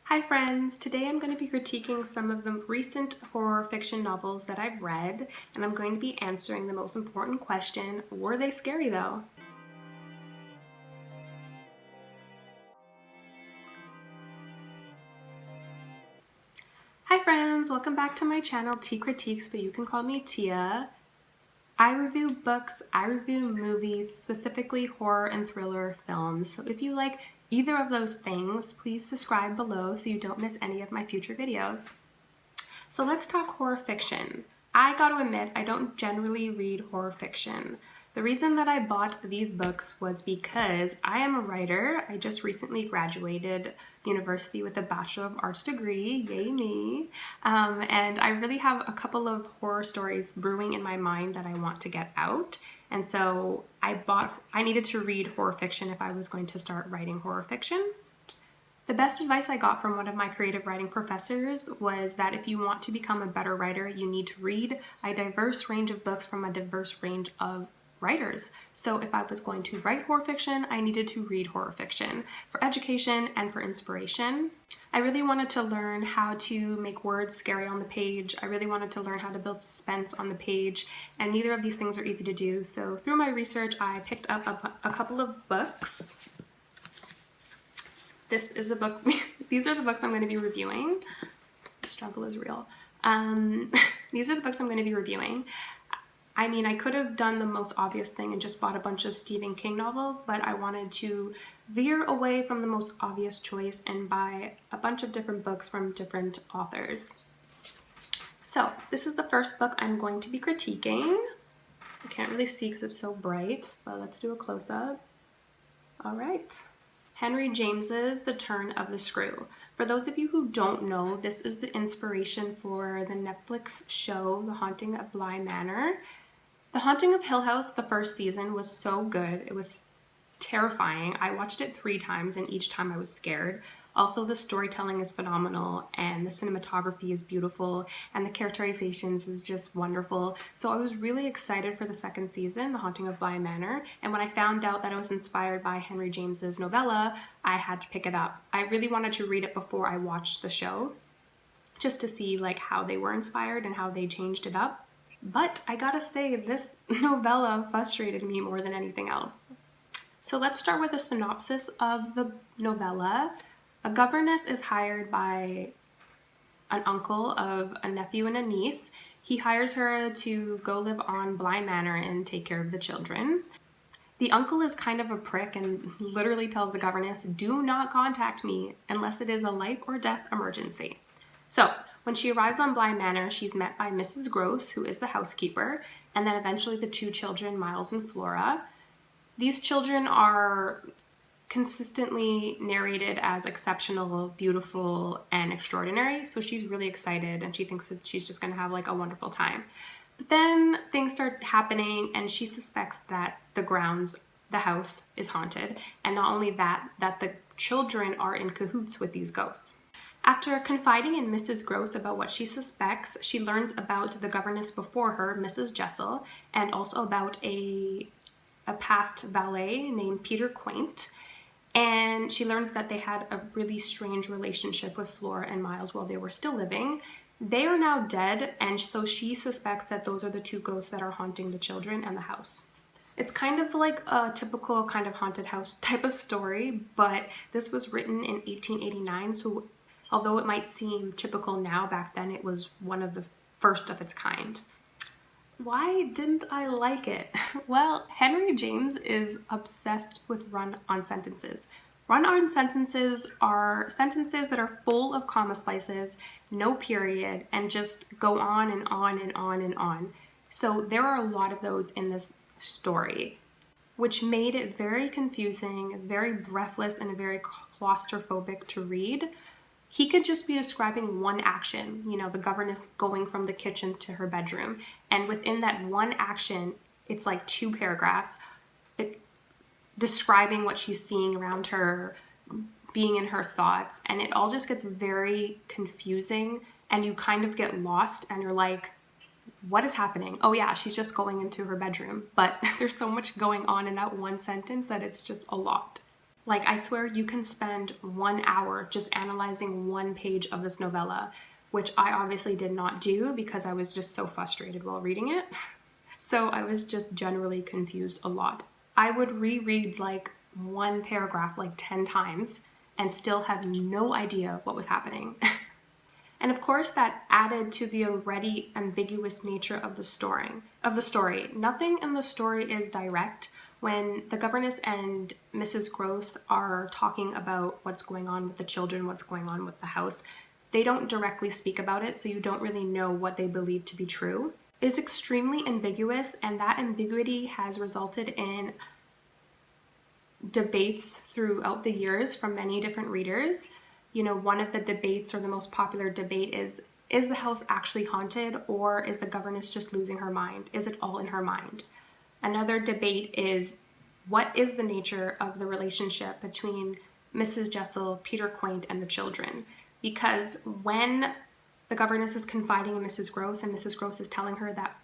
Hi friends, today I'm going to be critiquing some of the recent horror fiction novels that I've read, and I'm going to be answering the most important question, were they scary though? Hi friends, welcome back to my channel, T Critiques, but you can call me Tia. I review books, I review movies, specifically horror and thriller films. So if you like either of those things, please subscribe below so you don't miss any of my future videos. So let's talk horror fiction. I gotta admit, I don't generally read horror fiction. The reason that I bought these books was because I am a writer. I just recently graduated university with a Bachelor of Arts degree, yay me. And I really have a couple of horror stories brewing in my mind that I want to get out. And so I needed to read horror fiction if I was going to start writing horror fiction. The best advice I got from one of my creative writing professors was that if you want to become a better writer, you need to read a diverse range of books from a diverse range of writers. So if I was going to write horror fiction, I needed to read horror fiction for education and for inspiration. I really wanted to learn how to make words scary on the page. I really wanted to learn how to build suspense on the page, and neither of these things are easy to do. So through my research, I picked up a couple of books. This is the book, these are the books I'm going to be reviewing. The struggle is real. These are the books I'm going to be reviewing. I mean, I could have done the most obvious thing and just bought a bunch of Stephen King novels, but I wanted to veer away from the most obvious choice and buy a bunch of different books from different authors. So this is the first book I'm going to be critiquing. I can't really see because it's so bright, but let's do a close-up. All right. Henry James's The Turn of the Screw. For those of you who don't know, this is the inspiration for the Netflix show The Haunting of Bly Manor. The Haunting of Hill House, the first season, was so good. It was terrifying. I watched it 3 times and each time I was scared. Also, the storytelling is phenomenal and the cinematography is beautiful and the characterizations is just wonderful. So I was really excited for the second season, The Haunting of Bly Manor, and when I found out that it was inspired by Henry James's novella, I had to pick it up. I really wanted to read it before I watched the show, just to see like how they were inspired and how they changed it up. But I gotta say, this novella frustrated me more than anything else. So let's start with a synopsis of the novella. A governess is hired by an uncle of a nephew and a niece. He hires her to go live on Bly Manor and take care of the children. The uncle is kind of a prick and literally tells the governess, do not contact me unless it is a life or death emergency. So when she arrives on Bly Manor, she's met by Mrs. Gross, who is the housekeeper, and then eventually the 2 children, Miles and Flora. These children are consistently narrated as exceptional, beautiful, and extraordinary, so she's really excited and she thinks that she's just going to have like a wonderful time. But then things start happening and she suspects that the house is haunted, and not only that, that the children are in cahoots with these ghosts. After confiding in Mrs. Gross about what she suspects, she learns about the governess before her, Mrs. Jessel, and also about a past valet named Peter Quaint, and she learns that they had a really strange relationship with Flora and Miles while they were still living. They are now dead, and so she suspects that those are the 2 ghosts that are haunting the children and the house. It's kind of like a typical kind of haunted house type of story, but this was written in 1889, so although it might seem typical now, back then it was one of the first of its kind. Why didn't I like it? Well, Henry James is obsessed with run-on sentences. Run-on sentences are sentences that are full of comma splices, no period, and just go on and on and on and on. So there are a lot of those in this story, which made it very confusing, very breathless, and very claustrophobic to read. He could just be describing one action, you know, the governess going from the kitchen to her bedroom. And within that one action, it's like 2 paragraphs describing what she's seeing around her, being in her thoughts. And it all just gets very confusing and you kind of get lost and you're like, what is happening? Oh yeah, she's just going into her bedroom. But there's so much going on in that one sentence that it's just a lot. Like, I swear you can spend 1 hour just analyzing one page of this novella, which I obviously did not do because I was just so frustrated while reading it. So I was just generally confused a lot. I would reread like one paragraph like 10 times and still have no idea what was happening. And of course that added to the already ambiguous nature of the story. Nothing in the story is direct. When the governess and Mrs. Gross are talking about what's going on with the children, what's going on with the house, they don't directly speak about it, so you don't really know what they believe to be true. It is extremely ambiguous, and that ambiguity has resulted in debates throughout the years from many different readers. You know, one of the debates, or the most popular debate, is the house actually haunted, or is the governess just losing her mind? Is it all in her mind? Another debate is, what is the nature of the relationship between Mrs. Jessel, Peter Quaint, and the children? Because when the governess is confiding in Mrs. Gross, and Mrs. Gross is telling her that,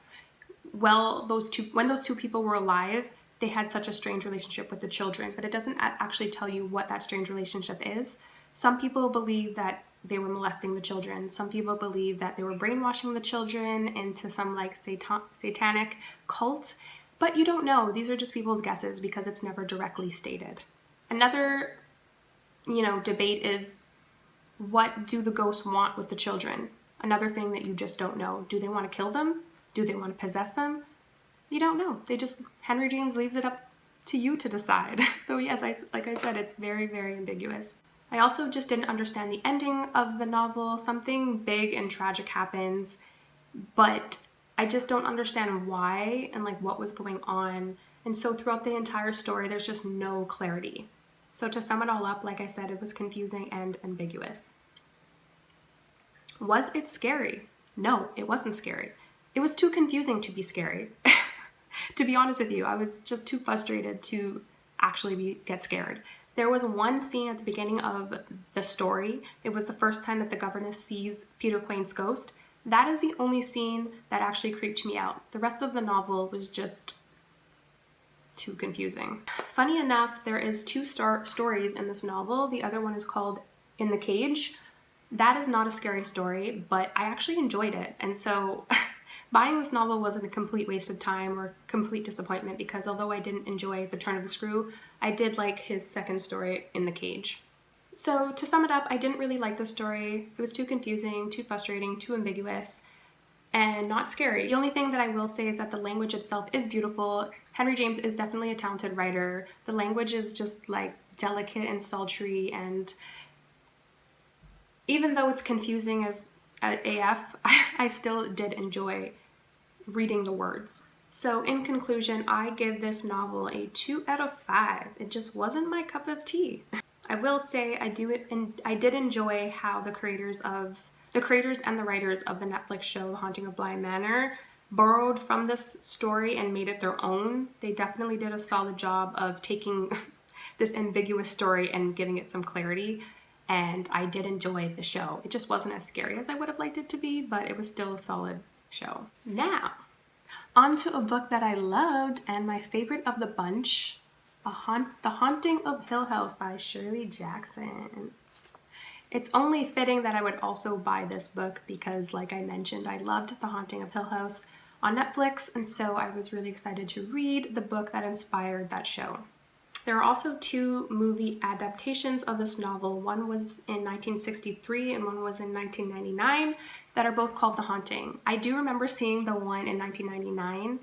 well, when those two people were alive, they had such a strange relationship with the children, but it doesn't actually tell you what that strange relationship is. Some people believe that they were molesting the children. Some people believe that they were brainwashing the children into some like satanic cult, but you don't know. These are just people's guesses because it's never directly stated. Another, debate is, what do the ghosts want with the children? Another thing that you just don't know. Do they want to kill them? Do they want to possess them? You don't know. Henry James leaves it up to you to decide. So yes, like I said, it's very, very ambiguous. I also just didn't understand the ending of the novel. Something big and tragic happens, but I just don't understand why and like what was going on. And so throughout the entire story, there's just no clarity. So to sum it all up, like I said, it was confusing and ambiguous. Was it scary? No, it wasn't scary. It was too confusing to be scary. To be honest with you, I was just too frustrated to actually get scared. There was one scene at the beginning of the story. It was the first time that the governess sees Peter Quaint's ghost. That is the only scene that actually creeped me out. The rest of the novel was just too confusing. Funny enough, there is two stories in this novel. The other one is called In the Cage. That is not a scary story, but I actually enjoyed it. And so buying this novel wasn't a complete waste of time or complete disappointment, because although I didn't enjoy The Turn of the Screw, I did like his second story, In the Cage. So to sum it up, I didn't really like the story. It was too confusing, too frustrating, too ambiguous, and not scary. The only thing that I will say is that the language itself is beautiful. Henry James is definitely a talented writer. The language is just like delicate and sultry, and even though it's confusing as AF, I still did enjoy reading the words. So in conclusion, I give this novel a 2 out of 5. It just wasn't my cup of tea. I will say I did enjoy how the creators and the writers of the Netflix show The Haunting of Bly Manor borrowed from this story and made it their own. They definitely did a solid job of taking this ambiguous story and giving it some clarity. And I did enjoy the show. It just wasn't as scary as I would have liked it to be, but it was still a solid show. Now, on to a book that I loved and my favorite of the bunch, The Haunting of Hill House by Shirley Jackson. It's only fitting that I would also buy this book because, like I mentioned, I loved The Haunting of Hill House on Netflix, and so I was really excited to read the book that inspired that show. There are also 2 movie adaptations of this novel. One was in 1963 and one was in 1999 that are both called The Haunting. I do remember seeing the one in 1999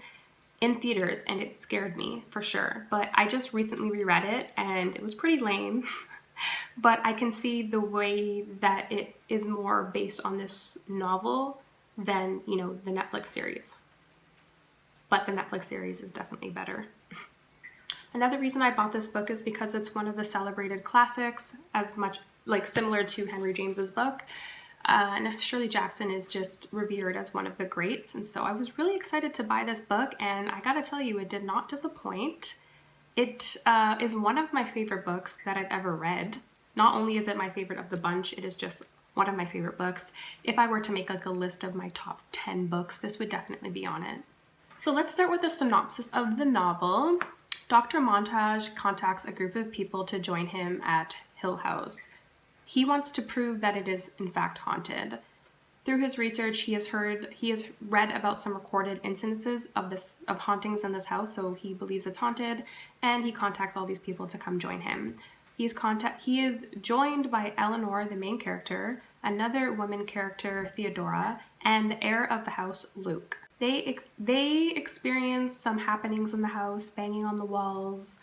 in theaters and it scared me for sure, but I just recently reread it and it was pretty lame. But I can see the way that it is more based on this novel than, the Netflix series. But the Netflix series is definitely better. Another reason I bought this book is because it's one of the celebrated classics, as much like similar to Henry James's book. And Shirley Jackson is just revered as one of the greats. And so I was really excited to buy this book, and I gotta tell you, it did not disappoint. It is one of my favorite books that I've ever read. Not only is it my favorite of the bunch, it is just one of my favorite books. If I were to make like a list of my top 10 books, this would definitely be on it. So let's start with a synopsis of the novel. Dr. Montage contacts a group of people to join him at Hill House. He wants to prove that it is in fact haunted. Through his research, he has read about some recorded instances of hauntings in this house, so he believes it's haunted, and he contacts all these people to come join him. He is joined by Eleanor, the main character, another woman character, Theodora, and the heir of the house, Luke. They experience some happenings in the house, banging on the walls,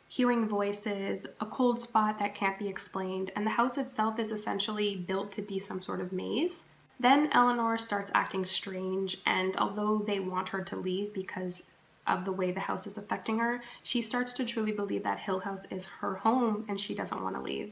hearing voices, a cold spot that can't be explained, and the house itself is essentially built to be some sort of maze. Then Eleanor starts acting strange, and although they want her to leave because of the way the house is affecting her, she starts to truly believe that Hill House is her home and she doesn't want to leave.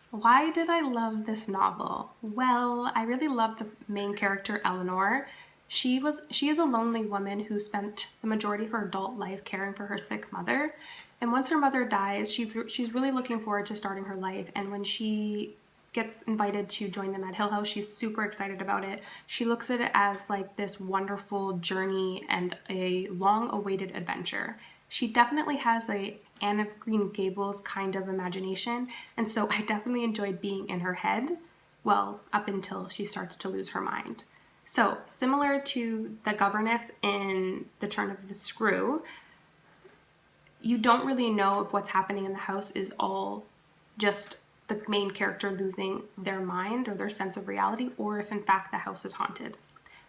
Why did I love this novel? Well, I really love the main character, Eleanor. She is a lonely woman who spent the majority of her adult life caring for her sick mother. And once her mother dies, she's really looking forward to starting her life. And when she gets invited to join them at Hill House, she's super excited about it. She looks at it as like this wonderful journey and a long-awaited adventure. She definitely has a Anne of Green Gables kind of imagination, and so I definitely enjoyed being in her head, well, up until she starts to lose her mind. So, similar to the governess in The Turn of the Screw, you don't really know if what's happening in the house is all just the main character losing their mind or their sense of reality, or if in fact the house is haunted.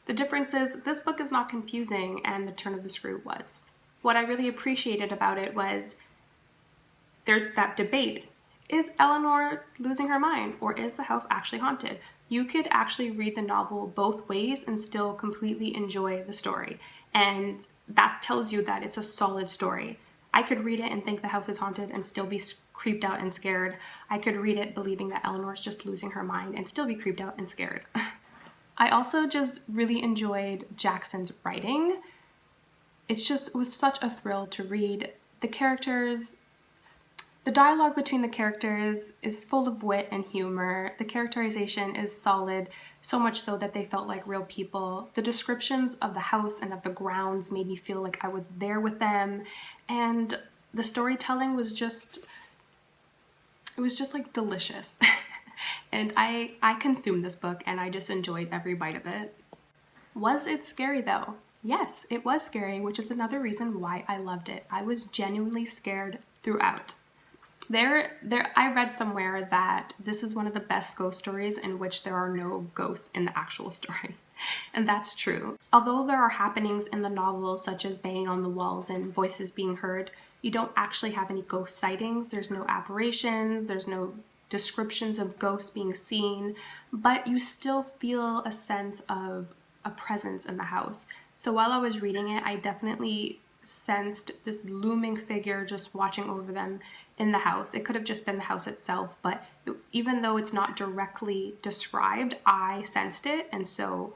The difference is this book is not confusing and The Turn of the Screw was. What I really appreciated about it was there's that debate. Is Eleanor losing her mind, or is the house actually haunted? You could actually read the novel both ways and still completely enjoy the story. And that tells you that it's a solid story. I could read it and think the house is haunted and still be creeped out and scared. I could read it believing that Eleanor's just losing her mind and still be creeped out and scared. I also just really enjoyed Jackson's writing. It was such a thrill to read. The dialogue between the characters is full of wit and humor. The characterization is solid, so much so that they felt like real people. The descriptions of the house and of the grounds made me feel like I was there with them. And the storytelling was just like delicious. And I consumed this book and I just enjoyed every bite of it. Was it scary though? Yes, it was scary, which is another reason why I loved it. I was genuinely scared throughout. I read somewhere that this is one of the best ghost stories in which there are no ghosts in the actual story. And that's true. Although there are happenings in the novel such as banging on the walls and voices being heard, you don't actually have any ghost sightings. There's no apparitions, there's no descriptions of ghosts being seen, but you still feel a sense of a presence in the house. So while I was reading it, I definitely sensed this looming figure just watching over them in the house. It could have just been the house itself, but even though it's not directly described, I sensed it. And so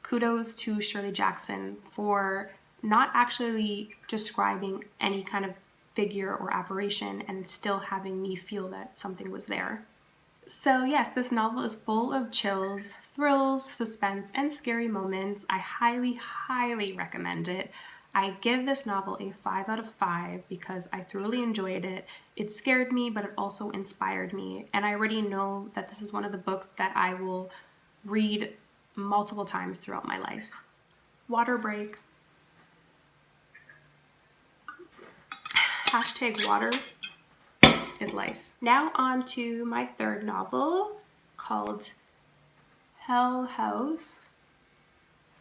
kudos to Shirley Jackson for not actually describing any kind of figure or apparition and still having me feel that something was there. So yes, this novel is full of chills, thrills, suspense, and scary moments. I highly, highly recommend it. I give this novel a 5 out of 5 because I thoroughly enjoyed it. It scared me, but it also inspired me. And I already know that this is one of the books that I will read multiple times throughout my life. Water break. Hashtag water is life. Now on to my third novel called Hill House,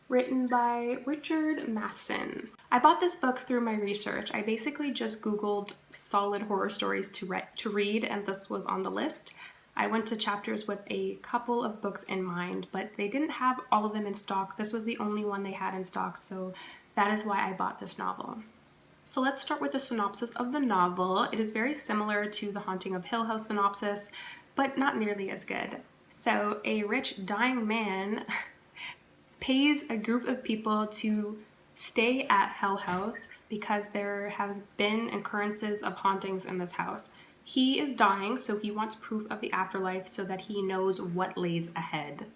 written by Richard Matheson. I bought this book through my research. I basically just Googled solid horror stories to read, and this was on the list. I went to Chapters with a couple of books in mind, but they didn't have all of them in stock. This was the only one they had in stock, so that is why I bought this novel. So let's start with the synopsis of the novel. It is very similar to The Haunting of Hill House synopsis, but not nearly as good. So a rich dying man pays a group of people to stay at Hill House because there has been occurrences of hauntings in this house. He is dying, so he wants proof of the afterlife so that he knows what lays ahead.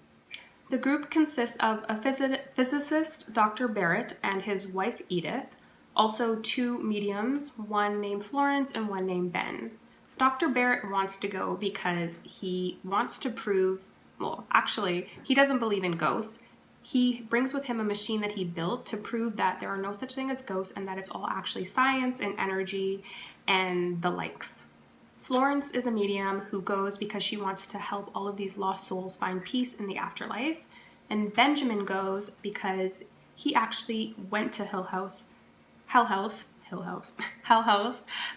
The group consists of a physicist, Dr. Barrett, and his wife Edith, Also 2 mediums, one named Florence and one named Ben. Dr. Barrett wants to go because he wants to prove, well, actually, he doesn't believe in ghosts. He brings with him a machine that he built to prove that there are no such thing as ghosts and that it's all actually science and energy and the likes. Florence is a medium who goes because she wants to help all of these lost souls find peace in the afterlife. And Benjamin goes because he actually went to Hell House,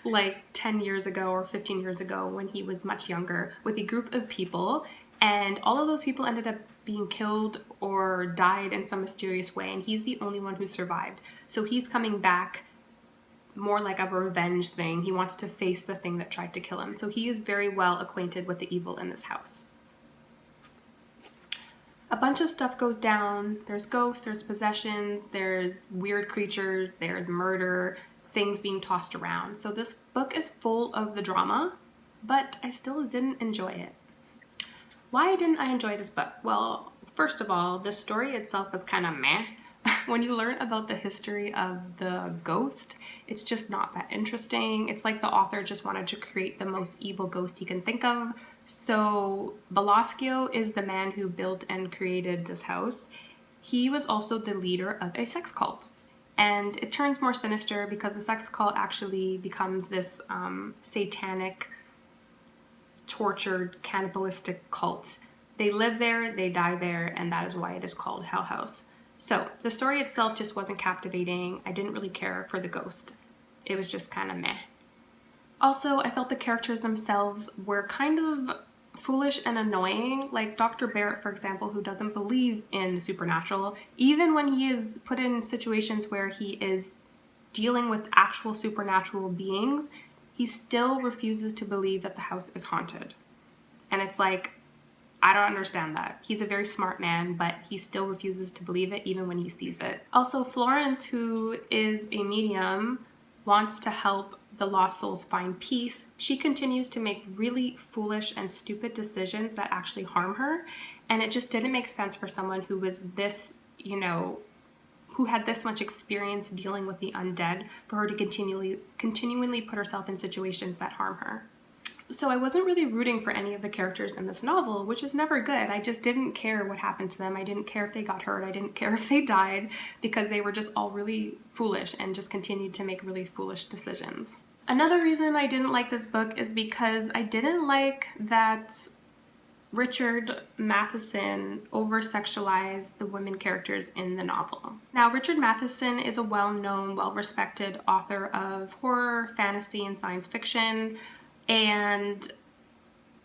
like 10 years ago or 15 years ago when he was much younger with a group of people. And all of those people ended up being killed or died in some mysterious way. And he's the only one who survived. So he's coming back more like a revenge thing. He wants to face the thing that tried to kill him. So he is very well acquainted with the evil in this house. A bunch of stuff goes down. There's ghosts, there's possessions, there's weird creatures, there's murder, things being tossed around. So this book is full of the drama, but I still didn't enjoy it. Why didn't I enjoy this book? Well, first of all, the story itself was kind of meh. When you learn about the history of the ghost, it's just not that interesting. It's like the author just wanted to create the most evil ghost he can think of. So Velasquez is the man who built and created this house. He was also the leader of a sex cult. And it turns more sinister because the sex cult actually becomes this satanic, tortured, cannibalistic cult. They live there, they die there, and that is why it is called Hell House. So the story itself just wasn't captivating. I didn't really care for the ghost. It was just kind of meh. Also, I felt the characters themselves were kind of foolish and annoying. Like Dr. Barrett, for example, who doesn't believe in the supernatural, even when he is put in situations where he is dealing with actual supernatural beings, he still refuses to believe that the house is haunted. And it's like, I don't understand that. He's a very smart man, but he still refuses to believe it even when he sees it. Also, Florence, who is a medium, wants to help the lost souls find peace. She continues to make really foolish and stupid decisions that actually harm her. And it just didn't make sense for someone who was this, who had this much experience dealing with the undead for her to continually put herself in situations that harm her. So I wasn't really rooting for any of the characters in this novel, which is never good. I just didn't care what happened to them. I didn't care if they got hurt. I didn't care if they died because they were just all really foolish and just continued to make really foolish decisions. Another reason I didn't like this book is because I didn't like that Richard Matheson over-sexualized the women characters in the novel. Now, Richard Matheson is a well-known, well-respected author of horror, fantasy, and science fiction. And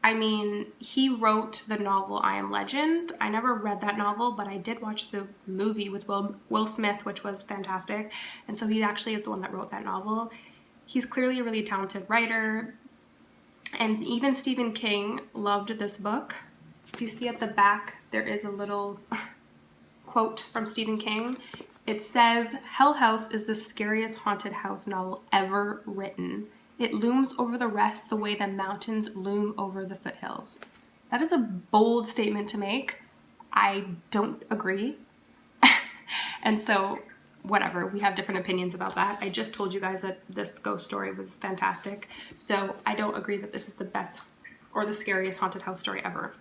I mean, he wrote the novel I Am Legend. I never read that novel, but I did watch the movie with Will Smith, which was fantastic. And so he actually is the one that wrote that novel. He's clearly a really talented writer. And even Stephen King loved this book. If you see at the back, there is a little quote from Stephen King. It says, "Hell House is the scariest haunted house novel ever written. It looms over the rest the way the mountains loom over the foothills." That is a bold statement to make. I don't agree. And so, whatever, we have different opinions about that. I just told you guys that this ghost story was fantastic. So I don't agree that this is the best or the scariest haunted house story ever.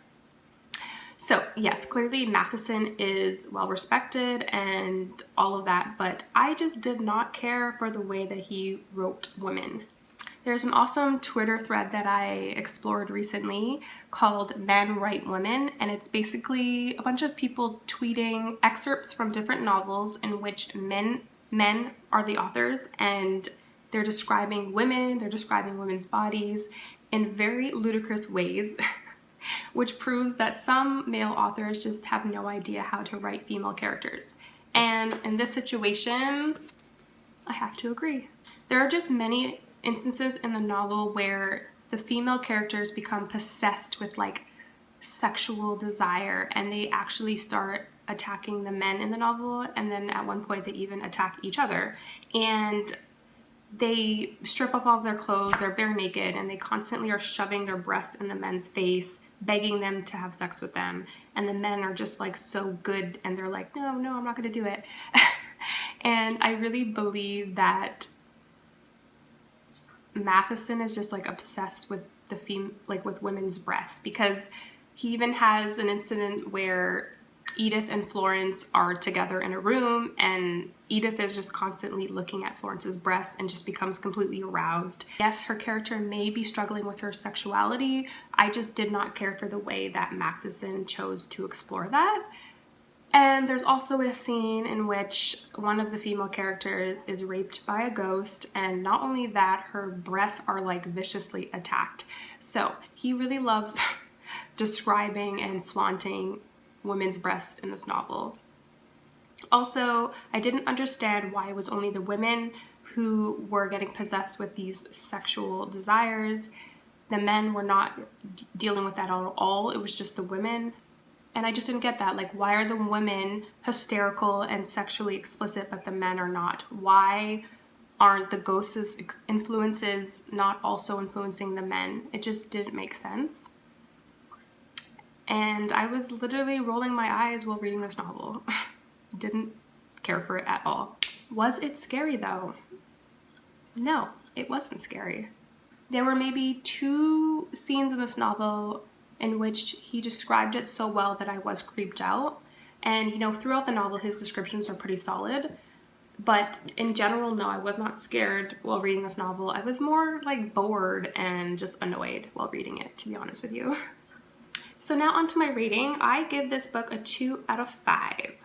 So yes, clearly Matheson is well respected and all of that, but I just did not care for the way that he wrote women. There's an awesome Twitter thread that I explored recently called Men Write Women, and it's basically a bunch of people tweeting excerpts from different novels in which men are the authors, and they're describing women, they're describing women's bodies in very ludicrous ways, which proves that some male authors just have no idea how to write female characters. And in this situation, I have to agree. There are just many instances in the novel where the female characters become possessed with like sexual desire and they actually start attacking the men in the novel, and then at one point they even attack each other, and they strip up all of their clothes, they're bare naked, and they constantly are shoving their breasts in the men's face, begging them to have sex with them, and the men are just like so good and they're like, no, I'm not gonna do it. And I really believe that Matheson is just like obsessed with with women's breasts, because he even has an incident where Edith and Florence are together in a room, and Edith is just constantly looking at Florence's breasts and just becomes completely aroused. Yes, her character may be struggling with her sexuality. I just did not care for the way that Matheson chose to explore that. And there's also a scene in which one of the female characters is raped by a ghost, and not only that, her breasts are like viciously attacked. So he really loves describing and flaunting women's breasts in this novel. Also, I didn't understand why it was only the women who were getting possessed with these sexual desires. The men were not dealing with that at all. It was just the women. And I just didn't get that. Like, why are the women hysterical and sexually explicit, but the men are not? Why aren't the ghosts' influences not also influencing the men? It just didn't make sense. And I was literally rolling my eyes while reading this novel. Didn't care for it at all. Was it scary though? No, it wasn't scary. There were maybe 2 scenes in this novel in which he described it so well that I was creeped out. And, you know, throughout the novel, his descriptions are pretty solid. But in general, no, I was not scared while reading this novel. I was more like bored and just annoyed while reading it, to be honest with you. So now onto my rating. I give this book a 2 out of 5.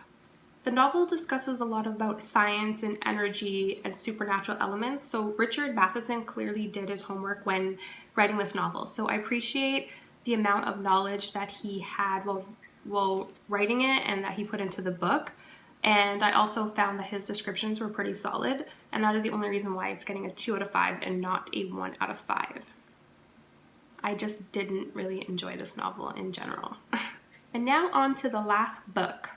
The novel discusses a lot about science and energy and supernatural elements. So Richard Matheson clearly did his homework when writing this novel. So I appreciate the amount of knowledge that he had while writing it and that he put into the book. And I also found that his descriptions were pretty solid, and that is the only reason why it's getting a 2 out of 5 and not a 1 out of 5. I just didn't really enjoy this novel in general. And now on to the last book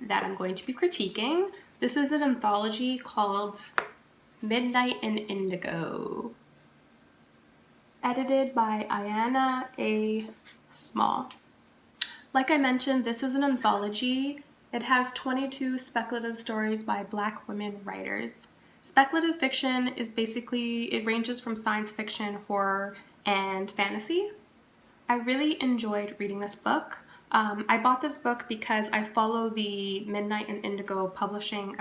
that I'm going to be critiquing. This is an anthology called Midnight in Indigo, edited by Ianna A. Small. Like I mentioned, this is an anthology. It has 22 speculative stories by Black women writers. Speculative fiction is basically, it ranges from science fiction, horror, and fantasy. I really enjoyed reading this book. I bought this book because I follow the Midnight in Indigo publisher's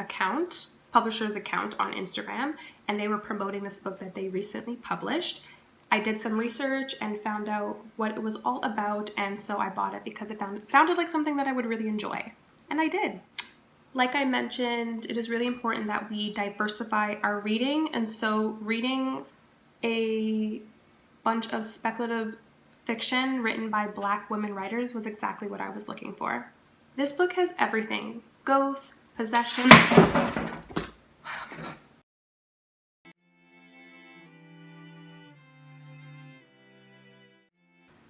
account on Instagram, and they were promoting this book that they recently published. I did some research and found out what it was all about, and so I bought it because it sounded like something that I would really enjoy, and I did. Like I mentioned, it is really important that we diversify our reading, and so reading a bunch of speculative fiction written by Black women writers was exactly what I was looking for. This book has everything: ghosts, possession.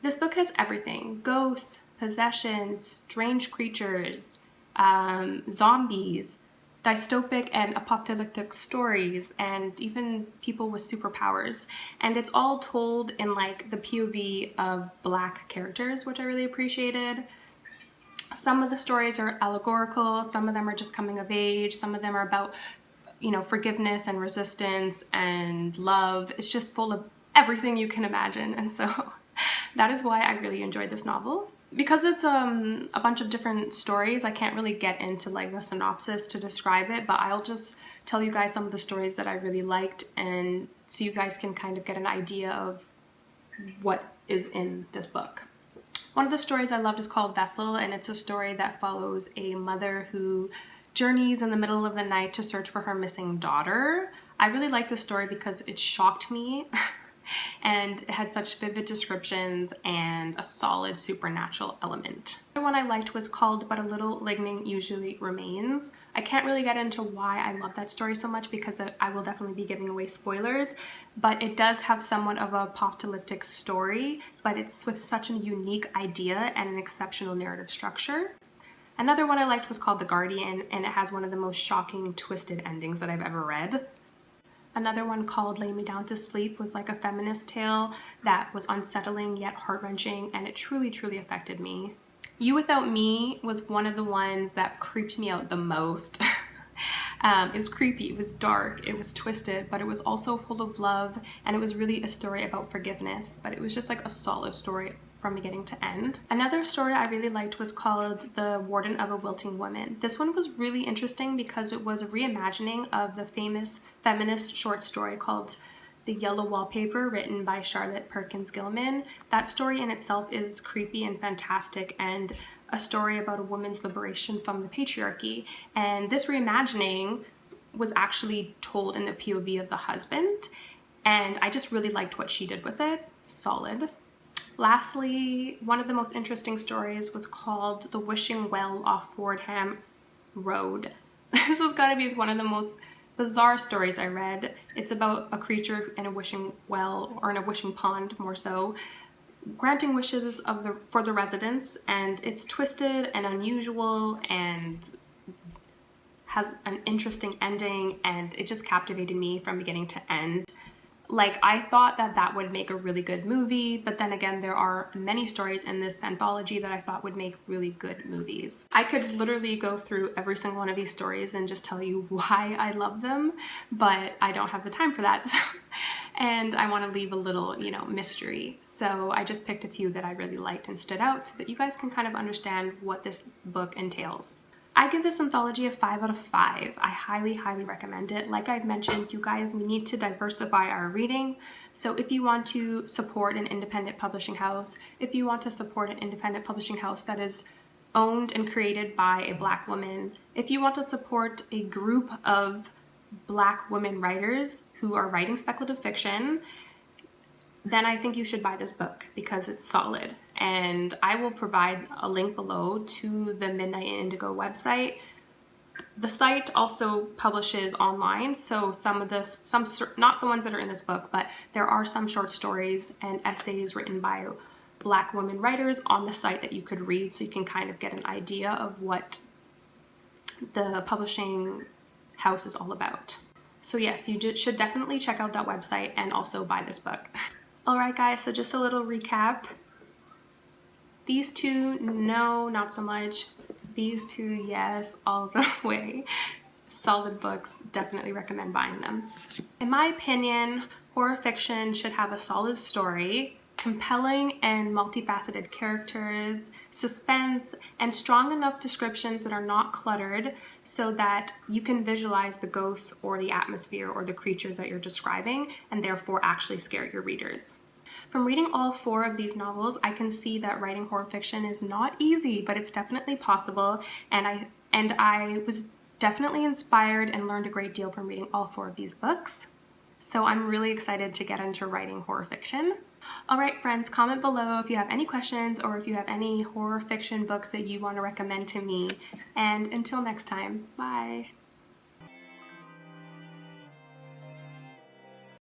This book has everything: ghosts, possessions, strange creatures, zombies, dystopic and apocalyptic stories, and even people with superpowers. And it's all told in like the POV of Black characters, which I really appreciated. Some of the stories are allegorical, some of them are just coming of age, some of them are about, you know, forgiveness and resistance and love. It's just full of everything you can imagine, and so that is why I really enjoyed this novel. Because it's a bunch of different stories, I can't really get into like the synopsis to describe it, but I'll just tell you guys some of the stories that I really liked, and so you guys can kind of get an idea of what is in this book. One of the stories I loved is called Vessel, and it's a story that follows a mother who journeys in the middle of the night to search for her missing daughter. I really like this story because it shocked me. And it had such vivid descriptions and a solid supernatural element. The one I liked was called But a Little Lightning Usually Remains. I can't really get into why I love that story so much because I will definitely be giving away spoilers, but it does have somewhat of a apocalyptic story, but it's with such a unique idea and an exceptional narrative structure. Another one I liked was called The Guardian, and it has one of the most shocking, twisted endings that I've ever read. Another one called Lay Me Down to Sleep was like a feminist tale that was unsettling yet heart-wrenching, and it truly, truly affected me. You Without Me was one of the ones that creeped me out the most. It was creepy, it was dark, it was twisted, but it was also full of love, and it was really a story about forgiveness, but it was just like a solid story from beginning to end. Another story I really liked was called The Warden of a Wilting Woman. This one was really interesting because it was a reimagining of the famous feminist short story called The Yellow Wallpaper, written by Charlotte Perkins Gilman. That story in itself is creepy and fantastic, and a story about a woman's liberation from the patriarchy. And this reimagining was actually told in the POV of the husband, and I just really liked what she did with it. Solid. Lastly, one of the most interesting stories was called The Wishing Well off Fordham Road. This has got to be one of the most bizarre stories I read. It's about a creature in a wishing well, or in a wishing pond more so, granting wishes for the residents, and it's twisted and unusual and has an interesting ending, and it just captivated me from beginning to end. Like, I thought that would make a really good movie, but then again, there are many stories in this anthology that I thought would make really good movies. I could literally go through every single one of these stories and just tell you why I love them, but I don't have the time for that. So, and I want to leave a little, mystery. So I just picked a few that I really liked and stood out so that you guys can kind of understand what this book entails. I give this anthology a 5 out of 5. I highly, highly recommend it. Like I've mentioned, you guys, we need to diversify our reading. So if you want to support an independent publishing house, if you want to support an independent publishing house that is owned and created by a Black woman, if you want to support a group of Black women writers who are writing speculative fiction, then I think you should buy this book because it's solid. And I will provide a link below to the Midnight and Indigo website. The site also publishes online, so not the ones that are in this book, but there are some short stories and essays written by Black women writers on the site that you could read, so you can kind of get an idea of what the publishing house is all about. So yes, you should definitely check out that website and also buy this book. Alright guys, so just a little recap. These two, no, not so much. These two, yes, all the way. Solid books, definitely recommend buying them. In my opinion, horror fiction should have a solid story, compelling and multifaceted characters, suspense, and strong enough descriptions that are not cluttered so that you can visualize the ghosts or the atmosphere or the creatures that you're describing and therefore actually scare your readers. From reading all 4 of these novels, I can see that writing horror fiction is not easy, but it's definitely possible, and I was definitely inspired and learned a great deal from reading all 4 of these books. So I'm really excited to get into writing horror fiction. Alright friends, comment below if you have any questions or if you have any horror fiction books that you want to recommend to me. And until next time, bye!